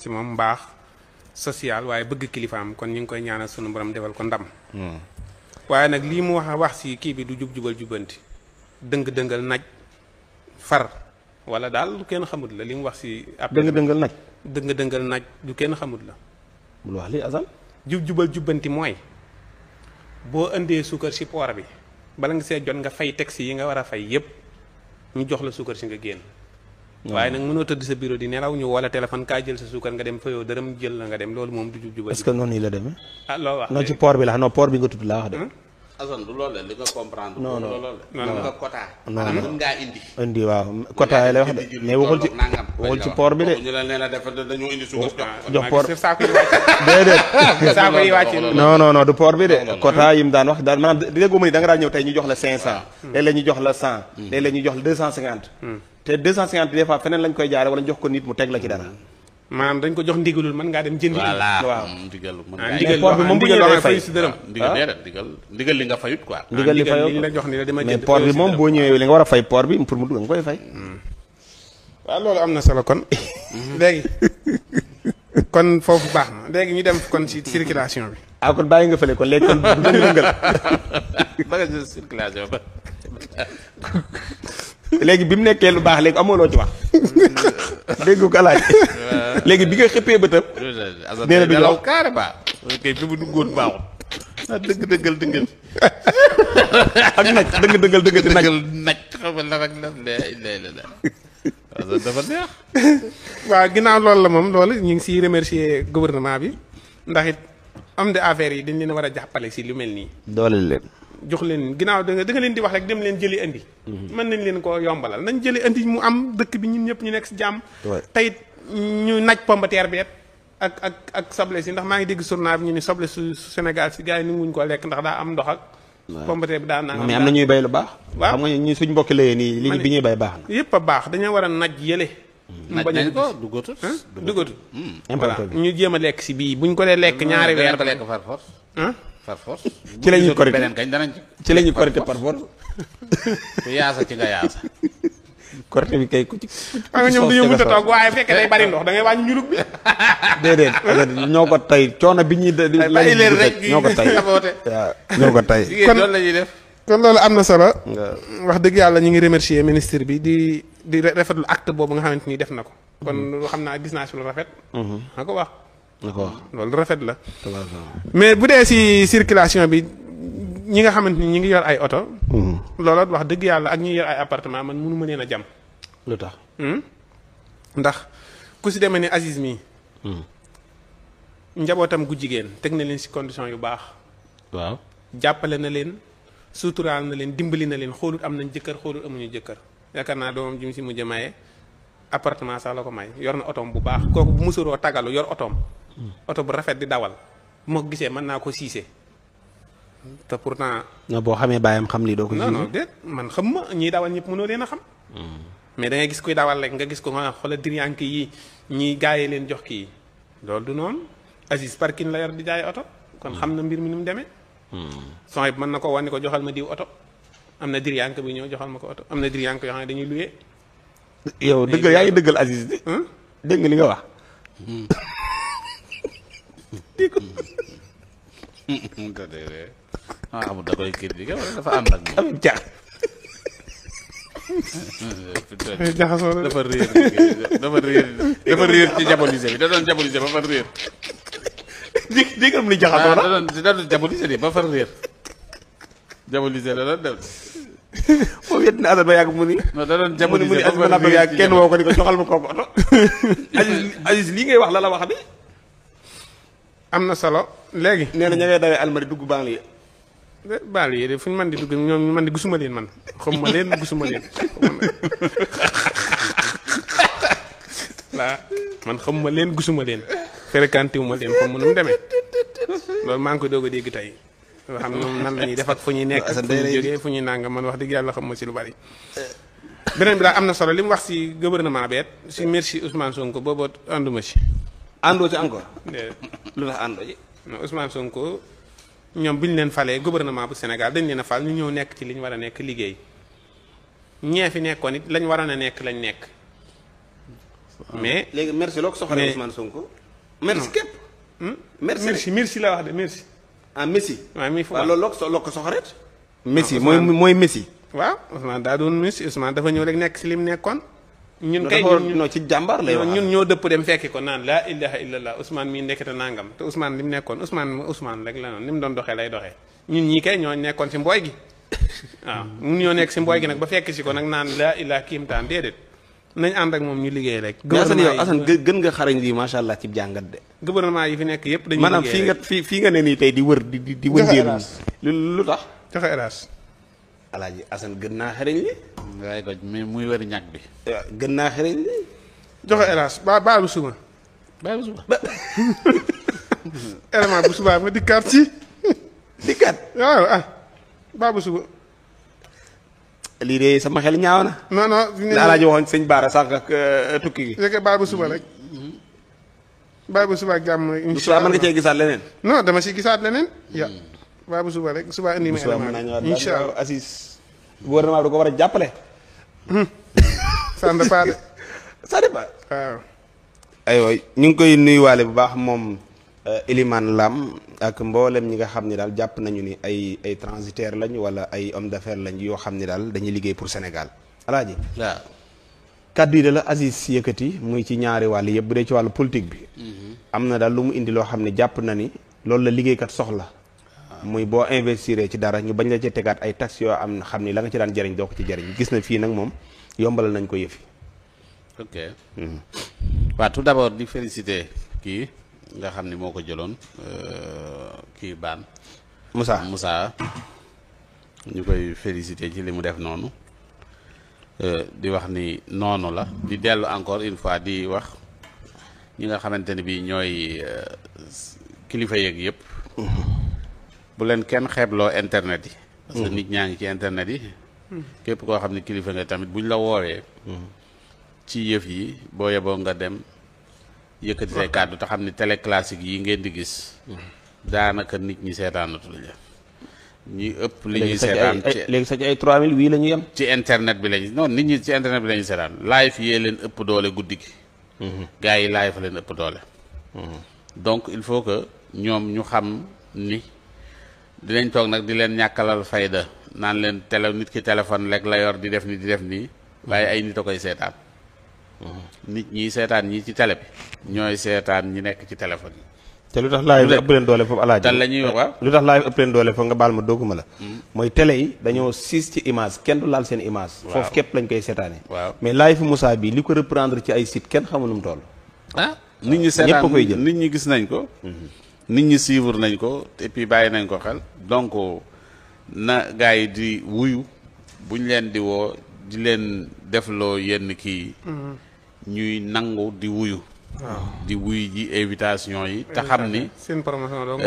ci moom mbaax social waaye bëgg kilifaam kon ñu ngi koy ñaanal sunu borom defal ko ndam. waaye nag lii mu wax si kii bi du jub-jubal jubbanti dëng-dëngal naj far wala daal lu kenn xamut la li mu wax si. dëng-dëngal naj. dëng-dëngal naj lu kenn xamut la. bul wax lii Assane. jub-jubal jubbanti mooy boo indee suukar si poor bi bala nga see jot nga fay taxi yi nga war a fay yépp ñu jox la suukar si nga génn. waaye nag mënoo tëdd sa bureau di nelaw ñu wala téléphone kaa jël sa suukar nga dem fayoo dërëm jël la nga dem loolu moom du jub-jubal. est-ce que noonu la demee. ah loo wax non ci port bi la non port bi nga tudd laa wax de. Assane du loolu li nga comprendre. non non non nga quota. maanaam mën ngaa indi. indi waaw quota yi lay wax de mais waxul ci port bi de. ñu la nee na dafa dañoo indi suukar jox port saako yi wàcc. déedéet. saako yi wàcc. non du port bi de quota yi mu daan wax daal maanaam déggoo ma ni da nga daan ñëw tey ñu jox la 500. léeg-léeg ñu jox la 100. léeg-léeg ñu jox la 250. te 250 des fois feneen lañ koy jaare wala ñu jox ko nit mu teg la ci dara. maanaam dañ ko jox ndigalul mën ngaa dem jëndi. voilà waaw ndigal mën ah ngaa ndigal port bi moom bu ñëwee day fay si dërëm. ndigal li nga fayut quoi. ndigal li fayoo li la jox ni la dama jënd mais port bi moom boo ñëwee li nga war a fay port bi pour mu dugg nga koy fay. waaw loolu am na solo kon. léegi kon foofu baax na léegi ñu dem kon ci circulation bi. ah kon bàyyi nga fële kon léegi kon du dëng-dëngal. ba nga jël circulation ba. léegi bi mu nekkee lu baax léegi amoo loo ci wax. dégg ko laaj. léegi bi nga xëppee bëtam. nee na du ñu wax carrément. ok fi mu duggoon baaxul. ah dëgg-dëggal dëggal. ak naj dëgg-dëggal dëgg naj. naj xamal la rek la dafa neex. waaw ginnaaw loolu la moom loolu ñu ngi siy remercier gouvernement bi ndax it homme d'affaires yi dañ leen war a jàppale si lu mel nii. doole leen. jox leen ginnaaw da nga leen di wax rek dem leen jëli indi. mën nañ leen ko yombalal nañ jëli indi mu am dëkk bi ñun ñëpp ñu nekk si jàmm. tey ñu naj pombateer bi ak soble si ndax maa ngi dégg journal bi ñu ni soble su Sénégal si gars yi ni muñ ko lekk ndax daa am ndox ak. pombateer bi daa naan mais am na ñuy bay lu baax. waaw xam nga ñi suñ mbokki layee nii li bi ñuy bay baax na. yëpp a baax dañoo war a naj yële. naj nañ ko duggatut. duggatut. importé bi ñu jéem a lekk si bii buñ ko dee lekk ñaari weer. ko lekk par force. par force. ci la ñuy korité beneen kañ danañ ci la ñuy korité par force. ku yaasa ci nga yaasa. korité bi kay ku ci. xam nga ñoom dañoo mënut a toog waaye fekkee day bari ndox da ngay wàññi ñulug bi. déedéet ñoo ko tey coono bi ñuy. bàyyi leen rek ñoo ko tey saboote. waaw ñoo ko tey. kon loolu la ñuy def. kon loolu am na solo. wax dëgg yàlla ñu ngi remercier ministre bi di rafetlu acte boobu nga xamante ni def na ko. kon xam naa gis naa si lu rafet. na ko wax. na ko wax loolu rafet la. mais bu dee si circulation bi ñi nga xamante ni ñi ngi yor ay oto. loolu wax dëgg yàlla ak ñi yor ay appartement man mënu ma leen a jam. lu tax. ndax ku si demee ni Aziz mii. njabootam gu jigéen teg na leen si condition yu baax. waaw jàppale na leen suturaal na leen dimbali na leen xoolut am nañ jëkkër xoolut amuñu jëkkër yaakaar naa doomam ji mu si mujj maye appartement sax la ko may yor na otoom bu baax kooku bu musuroo tagalu yor otoom. oto bu rafet di dawal moo ko gisee mën naa ko siise te pourtant. non boo xamee bàyyam xam lii doo ko. non non déet man xam ma ñiy dawal ñëpp mënoo leen a xam. mais da ngay gis kuy dawal rek nga gis ko nga xoolal diriyànk yi ñiy gaayee leen jox kii loolu du noonu Aziz parking la yor di jaay oto kon xam na mbir mi nu mu demee. son mën na ko wane ko joxal ma diw oto am na diriyànk bi ñëw joxal ma ko oto am na diriyànk yoo xam ne dañuy luyee. yow dëgg yaa ngi dëggal Aziz de. dégg nga li nga wax. xamul da koy critiquer wala dafa ànd ak moom. jaxasoo dafa réer dafa réer ci diabolisé bi da doon diabolisé ba fa réer. dégg am li jaxasoo la da doon diabolisé bi ba fa réer. diabolisé la doon def. moom yet na Assane ba yàgg mu ni. non da doon mu diabolisé ni ba fa Assane réer yàgg kenn woo ko ni ko joxal ma kooku oto. Aziz lii ngay wax la la wax bi. am na solo léegi. nee na ña ngay dawee almari dugg banlieue. baal yi de fu ñu mën di dugg ñoom man di gisuma leen man xam ma leen gisuma leen waaw man xam ma leen gisuma leen fréquenté wu ma leen xam ma nu mu demee loolu maa ngi ko doog a dégg tey yoo xam ñoom nan la ñuy def ak fu ñuy nekk fu ñuy jógee fu ñuy nangam man wax dëgg yàlla xam ma si lu bari. beneen bi daal am na solo li mu wax si gouvernement beet si merci Ousmane Sonko boobu ànduma si. àndoo ci encore. lu tax àndoo ci. non Ousmane Sonko. ñoom bi ñu leen falee gouvernement bu Sénégal dañ leen a fal ñu ñëw nekk ci li ñu war a nekk liggéey ñee fi nekkoon it lañ waroon a nekk lañ nekk. mais léegi merci loo ko soxalee Ousmane Sonko. merci képp. merci la wax de merci. ah Messi. waaw mi waaw loolu loo ko soxareet. Messi mooy Messi. waaw Ousmane daa doon Messi Ousmane dafa ñëw rek nekk si lim nekkoon. ñun kay ñun ci jàmbaar lay wax ñun ñoo dëpp dem fekki ko naan laa ilaha illallah Ousmane mii nekkete nangam te Ousmane lim nekkoon Ousmane rek la noonu ni mu doon doxee lay doxee ñun ñii kay ñoo nekkoon si mbooy gi waaw mun ñoo nekk si mbooy gi nag ba fekk si ko nag naan laa ilaha kiimtaan déedéet nañ ànd ak moom ñu liggéey rek. Assane gën nga xarañ lii macha allah ci jàngat de. gouvernement yi fi nekk yëpp dañuy maanaam fii nga ne nii tey di wër di wëndeelu lu tax joxe hélas alaaji Assane gën naa xarañ li waaye ko muy wëri ñag bi gën naa xarañ li joxe hélas baa bu suba élément bu subaa ma dikkaat ci waaw baa bu suba lii de sama xel ñaaw na. non alaaji waxoon sëñ Baara sànq ak tukki gi. fekkee baa bu suba rek baa bu suba ak jàmm rek. incha allah mën nga cee gisaat leneen. non dama si gisaat leneen. baa bu suba rek suba indi ma élément incha allah Assis gouvernement bi da ko war a jàppale. ça ne dépend de. ça dépend. waaw. aywa ñu ngi koy nuyuwaale bu baax moom Elimane Lam ak mboolem ñi nga xam ni daal jàpp nañu ni ay transitaires lañ wala ay hommes d'affaires lañ yoo xam ni daal dañuy liggéey pour Sénégal. alaaji waaw. kàddu yi de la Aziz yëkkati muy ci ñaari wàll yëpp bu dee ci wàllu politique bi. am na daal lu mu indi loo xam ne jàpp na ni loolu la liggéeykat soxla. muy boo investir ci dara ñu bañ la ci tegaat ay taxes yoo am na xam ni la nga ci daan jëriñ doo ko ci jëriñ gis na fii nag moom yombalal nañ ko yëfi. ok. waaw tout d'abord di féliciter kii nga xam ni moo ko jëloon kii baan Moussa ñu koy féliciter ci li mu def noonu di wax ni noonu la di dellu encore une fois di wax ñi nga xamante ne bi ñooy kilifa yeeg yëpp bu leen kenn xeebloo internet yi parce que nit ñaa ngi ci internet yi képp koo xam ne kilifa nga tamit buñ la woowee ci yëf yi boo yeboo nga dem yëkkati say kàddu te xam ni télé classique yi ngeen di gis daanaka nit ñi seetaanatu la ñi ëpp li ñuy seetaan léegi sax ci ay 3000 wii la ñu yem ci internet bi lañu non nit ñi ci internet bi la ñuy seetaan live yee leen ëpp doole guddi gi gars yi live leen ëpp doole donc il faut que ñoom ñu xam ni dinañ toog nag di leen ñàkkalal fayda naan leen nit ki téléphone rek la yor di def nii waaye ay nit a koy seetaan nit ñi seetaan ñi ci télé bi ñooy seetaan ñi nekk ci téléphone yi. te lu tax live ëpp leen doole foofu alaaji tal la ñuy wax waaw lu tax live ëpp leen doole foofu nga baal ma dogguma la mooy télé yi dañoo siis ci image kenn du laal seen image foofu képp lañ koy seetaane waaw mais live Moussa bi li ko reprendre ci ay site kenn xamul nu mu toll nit ñi seetaan ñëpp koy jël nit ñi gis nañ ko nit ñi suivre nañ ko et puis bàyyi nañ ko xel donc na gars yi di wuyu buñ leen di woo di leen defloo yenn kii ñuy nangu di wuyu di wuyu ji invitation yi te xam ni seen promotion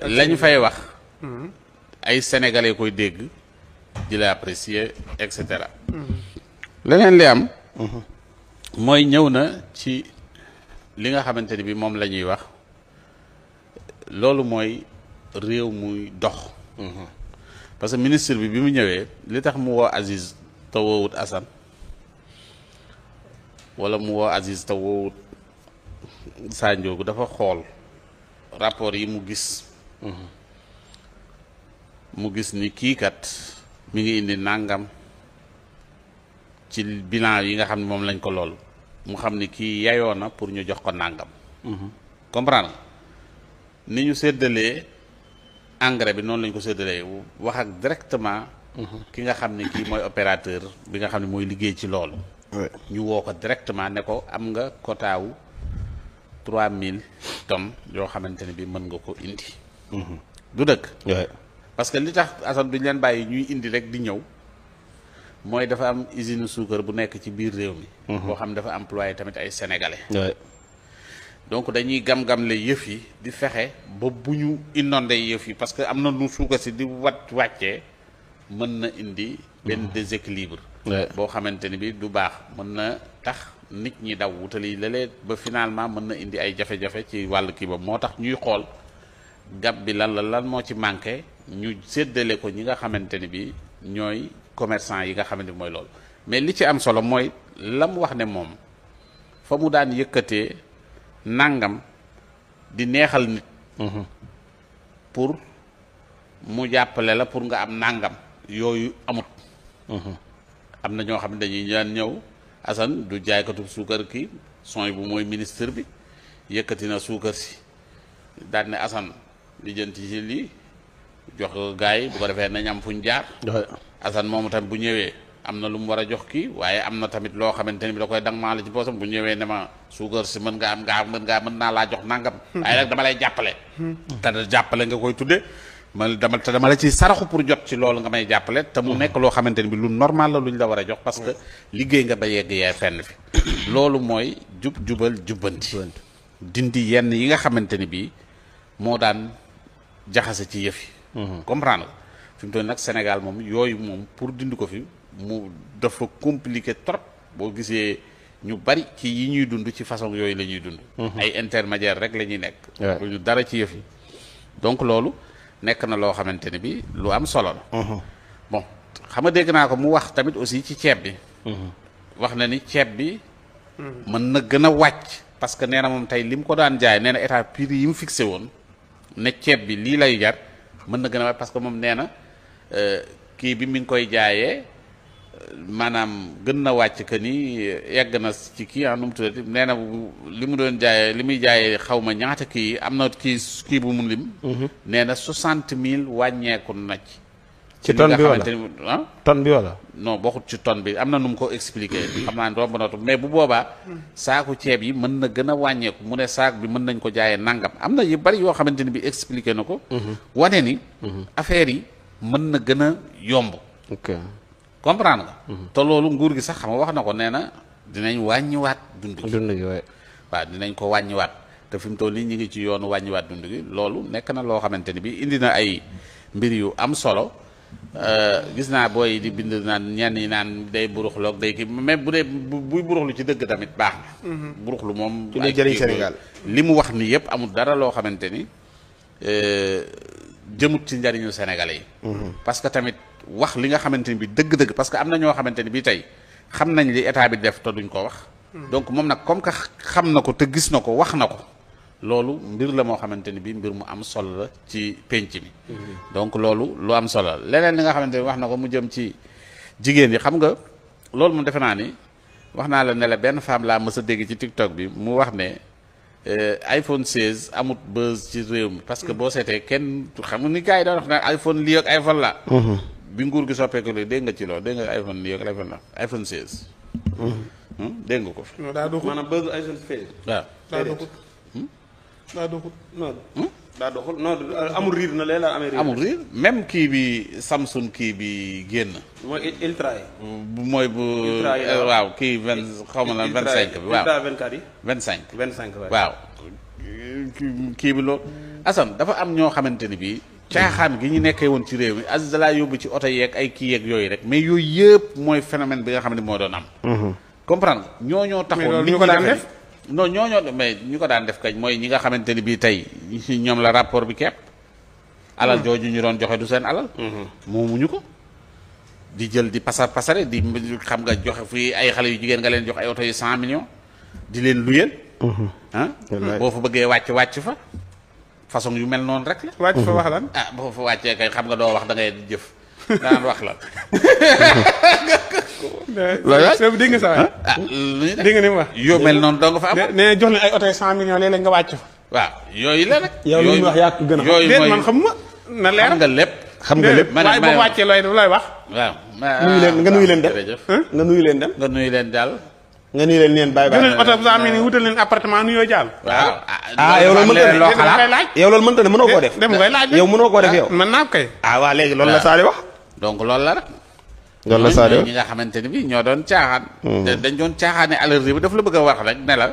lañ fay wax ay sénégalais koy dégg di la apprécier et cetera leneen li am mooy ñëw na ci li nga xamante ni bi moom la ñuy wax loolu mooy réew muy dox parce que ministre bi mu ñëwee li tax mu woo Aziz te woowut Assane wala mu woo Aziz te woowut Sa Ndiogou dafa xool rapport yi mu gis ni kii kat mi ngi indi nàngam ci bilan yi nga xam ne moom lañ ko lool mu xam ni kii yayoo na pour ñu jox ko nàngam comprendre ni ñu séddalee engrais bi noonu lañ ko séddalee wax ak directement ki nga xam ne kii mooy opérateur bi nga xam ne mooy liggéey ci loolu ñu woo ko directement ne ko am nga quota wu 3000 tonnes yoo xamante ne bi mën nga ko indi du dëkk parce que li tax Assane duñ leen bàyyi ñuy indi rek di ñëw mooy dafa am usine suukar bu nekk ci biir réew mi boo xam ne dafa employé tamit ay sénégalais donc dañuy gam-gamle yëf yi di fexe ba bu ñu inondé yëf yi parce que am na nu suukar si di wàccee mën na indi benn déséquilibre boo xamante ni bi du baax mën na tax nit ñi daw wutali léeg-léeg ba finalement mën na indi ay jafe-jafe ci wàllu kii ba moo tax ñuy xool gab bi lan moo ci manqué ñu séddale ko ñi nga xamante ni bi ñooy commerçant yi nga xamante ni mooy loolu mais li ci am solo mooy la mu wax ne moom fa mu daan yëkkatee nangam di neexal nit pour mu jàppale la pour nga am nangam yooyu amut am na ñoo xam ne dañuy daan ñëw Assane du jaaykatu suukar kii son bu mooy ministre bi yëkkati na suukar si daan ne Assane lijjanti ci lii jox gars yi bu ko defee nañ am fuñ jaar Assane moomu tamit bu ñëwee am na lu mu war a jox kii waaye am na tamit loo xamante ni bi da koy dang maa la ci boosam bu ñëwee ne ma suukar si mën naa laa jox nangam waaye nag dama lay jàppale te jàppale nga koy tudde dama la ci saraxu pour jot ci loolu nga may jàppale te mu nekk loo xamante ni bi lu normal la lu ñu la war a jox parce que liggéey nga ba yegg yaay fenn fi loolu mooy jubal jubbanti dindi yenn yi nga xamante ni bi moo daan jaxase ci yëf yi comprendre nga fi mu toll nag Sénégal moom yooyu moom pour dindi ko fi mu dafa compliqué trop boo gisee ñu bari ci yi ñuy dund ci façon yooyu la ñuy dund ay intermédiaire rek la ñuy nekk lu ñu dara ci yëf yi donc loolu nekk na loo xamante ne bi lu am solo la bon xam nga dégg naa ko mu wax tamit aussi ci ceeb bi wax na ni ceeb bi mën na gën a wàcc parce que nee na moom tey li mu ko daan jaay nee na état prix yi mu fixé woon ne ceeb bi lii lay jar mën na gën a wàcc parce que moom nee na kii bi mi ngi koy jaayee maanaam gën na wàcc que ni yegg na ci kii nu mu tuddati nee na li mu doon jaayee li muy jaayee xaw ma ñaata kii am na kii bu mu lim. nee na 60,000 wàññeeku na ci. ci tonne bi wala ah. tonne bi wala. non bokkut ci tonne bi am na nu mu ko expliqué. xam naa ne romb na mais bu boobaa. saaku ceeb yi mën na gën a wàññeeku mu ne saak bi mën nañ ko jaayee nangam am na yu bari yoo xamante ni bi expliqué na ko. wane ni. affaire yi mën na gën a yomb. ok. comprendre nga. te loolu nguur gi sax xam nga wax na ko nee na dinañ wàññiwaat dund gi waaye. waaw dinañ ko wàññiwaat te fi mu toll nii ñu ngi ci yoonu wàññiwaat dund gi loolu nekk na loo xamante ni bi indi na ay mbir yu am solo gis naa booy di bind naan ñenn ñi naan day buruxloog day kii mais bu dee buy buruxlu ci dëgg tamit baax na. buruxlu moom. ci lay jëriñ Sénégal li mu wax ni yëpp amul dara loo xamante ni jëmut ci njariñu Sénégalais yi. parce que tamit. wax li nga xamante ni bi dëgg-dëgg parce que am na ñoo xamante ni bi tey xam nañ li état bi def te duñ ko wax donc moom nag comme que xam na ko te gis na ko wax na ko loolu mbir la moo xamante ni bi mbir mu am solo la ci penc mi donc loolu lu am solo la leneen li nga xamante ni wax na ko mu jëm ci jigéen yi xam nga loolu mu defe naa ni wax naa la ne la benn femme laa mës a dégg ci TikTok bi mu wax ne iPhone 16 amut buzz ci réew mi parce que boo seetee kenn xam nga ni gars yi doon wax ne iPhone lii ak iPhone la bi nguur gi soppeeku léegi dégg nga ci loolu dégg nga iPhone lii ak iPhone la iPhone 16. dégg nga ko fi. daa doxul maanaam bëgg iPhone 16. waaw daa doxul. daa doxul non. daa doxul non amul riir na leen amee riir. amul riir même kii bi Samsung kii bi génn. mooy ultra yi. mooy bu. ultra yi waaw kii 20 xaw ma lan 25 bi waaw ultra 24 yi. 25. 25 waaw. kii bi loolu. Assane dafa am ñoo xamante ni bii. caaxaan gi ñu nekkee woon ci réew mi Aziz da laa yóbbu ci oto yeeg ay kii yeeg yooyu rek mais yooyu yëpp mooy phénomène bi nga xam ne moo doon am. comprendre ñoo taxoon. ñu ko daan def non ñooñoo mais ñu ko daan def kañ mooy ñi nga xamante ni bii tey ñoom la rapport bi kepp alal jooju ñu doon joxe du seen alal. moomuñu ko. di jël di pasare di xam nga joxe fii ay xale yu jigéen nga leen jox ay oto yu 100 millions di leen luyeel. boo fa bëggee wàcc fa. façon yu mel noonu rek la. wàcc fa wax lan. boo fa wàccee kay xam nga doo wax da ngay jëf daan wax lan. loolu dégg nga saa waay. lu ñu def dégg nga ni mu wax. yoo mel noonu doo nga fa am. nee jox leen ay oto 100 millions léeg-léeg nga wàcc fa. waaw yooyu la rek. yow li mu wax yaa ko gën a xam. yooyu déet mooy man xam ma na leer. xam nga lépp. xam nga lépp waaye boo wàccee looy wax. waaw. nuyu leen nga nuyu leen dem jërëjëf. nga nuyu leen dem. nga nuyu leen daal. nga nuyu leen bàyyi jël leen oto bu 100 millions wutal leen appartement nuyoo jàll. waaw yow loolu mënta ne loo xalaat yow loolu mënta ne mënoo koo def. dem koy laaj yow mënoo koo def yow. mën naa kay. waaw léegi loolu la Sadio wax. donc loolu la rek. loolu la Sadio ñi nga xamante ni bi ñoo doon caaxaan. dañ doon caaxaane alal bi daf la bëgg a wax rek ne la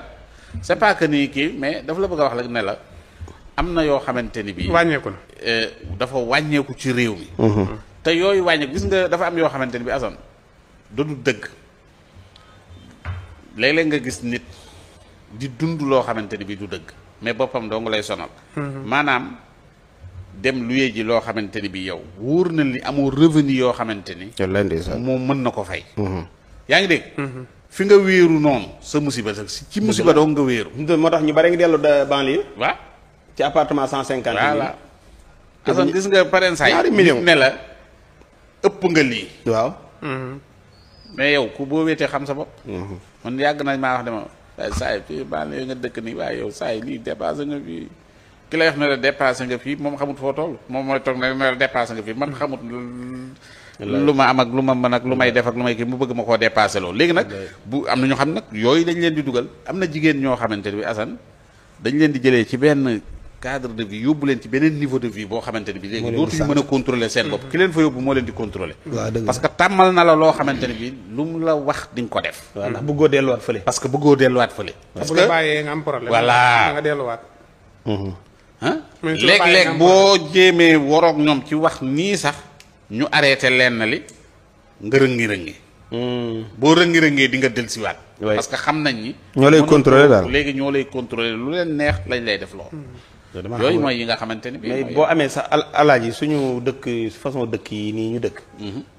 c'est pas que ni kii mais daf la bëgg a wax rek ne la am na yoo xamante ni bii. wàññeeku na. dafa wàññeeku ci réew mi. te yooyu wàññeeku gis nga dafa am yoo xamante ni bi Assane du dëgg léeg-léeg nga gis nit di dund loo xamante ni bi du dëgg mais boppam doo nga lay sonal. maanaam dem luye ji loo xamante ni bi yow wóor na li amoo revenu yoo xamante ni. moom mën na ko fay. yaa ngi dégg. fi nga wéeru noonu sa musiba sax ci musiba doo nga wéeru. moo tax ñu bari ngi dellu banlieue. waaw ci appartement 150 000. voilà. asan gis nga pareen say ñaari millions ne la ëpp nga lii. waaw. mais yow ku boo wéetee xam sa bopp. man yàgg nañ maa wax dama waaye saa yi fii banlieue nga dëkk nii waaye yow saa yi lii dépassé nga fii ki lay wax ne la dépassé nga fii moom xamut foo toll moom mooy toog ne la dépassé nga fii man xamut lu ma am ak lu ma mën ak lu may def ak lu may kii mu bëgg ma koo dépassé loolu léegi nag bu am na ñoo xam nag yooyu dañ leen di dugal am na jigéen ñoo xamante ne bi Assane dañ leen di jëlee ci benn cadre de vie yóbbu leen ci beneen niveau de vie boo xamante ne bi léegi dootuñu mën a contrôler seen bopp ki leen fa yóbbu moo leen di contrôler parce que tàmmal na la loo xamante ne bi lu mu la wax di nga ko def waaw ndax bëggoo delluwaat fële. parce que bëggoo delluwaat fële parce bu que la bàyyee nga am problème. voilà nga delluwaat. ah mais su la bàyyee léeg-léeg nga am boo jéemee waroog ñoom ci wax nii sax ñu arrêté leen na li nga rëngi-rëngi boo rëngi-rëngee di nga dellusiwaat parce que xam nañ ni ñoo lay contrôler daal léegi ñoo lay contrôler lu leen neex lañ lay def lool yooyu mooy yi nga xamante ni bi mais boo amee sax alaaji suñu dëkk façon dëkk yi nii ñu dëkk.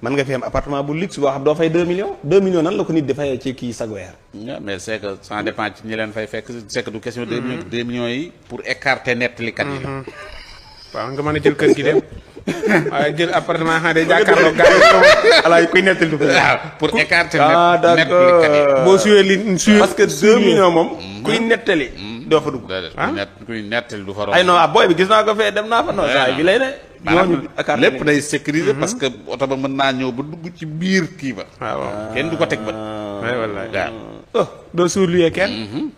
mën nga fi am appartement bu luxe boo xam doo fay 2 millions. 2 millions nan la ko nit di fayee ci kii sag weer. mais c'est que ça dépend ci ñi leen fay fekk c'est que du question 2 millions 2 millions yi pour écarter nettalikat yi la waaw nga mën a jël kër gi dem waaye jël appartement xam ne jàkkaarloo gars yi alaaji kuy nettali du ko. waaw pour écarter d'accord nettalikat yi boo suyee li suyee parce que 2 millions moom. kuy nettali. doo fa dugg. kuy nettali du fa romb ay non booy bi gis naa ko fee dem naa fa. non saa bi lay ne. ñooñu lépp day sécuriser parce que oto ba mën naa ñëw ba dugg ci biir kii ba. waaw kenn du ko teg bët. waay wallaay waaw. doo suuluyee kenn.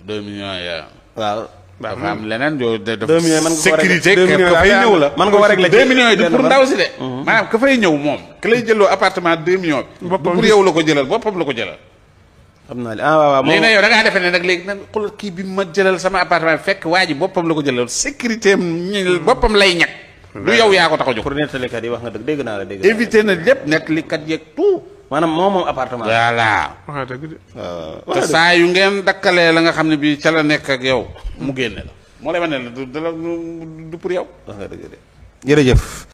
2 millions yaa. waaw. dafa am leneen yoo def 2 millions man nga ko war a sécurité deux millions ka fay ñëw la. man nga war a régler 2 millions yi du pour ndaw si de. maanaam ka fay ñëw moom. ka lay jëloo appartement 2 millions bi. boppam du pour yow la ko jëlal boppam la ko jëlal. xam naa waaw léegi nag yow da ngaa defee ne nag léegi nag xool kii bi ma jëlal sama appartement fekk waa ji boppam la ko jëlal sécurité am boppam lay ñàkk. du yow yaa ko tax a jóg. pour nettalikat yi wax nga dëgg dégg naa la dégg. éviter na lépp nettalikat yeeg tout. maanaam moom appartement. voilà. wax dëgg de. te saa yu ngeen dakkalee la nga xam ne bii ca la nekk ak yow mu génne la moo lay wane ne du pour yow. wax nga dëgg de jërëjëf.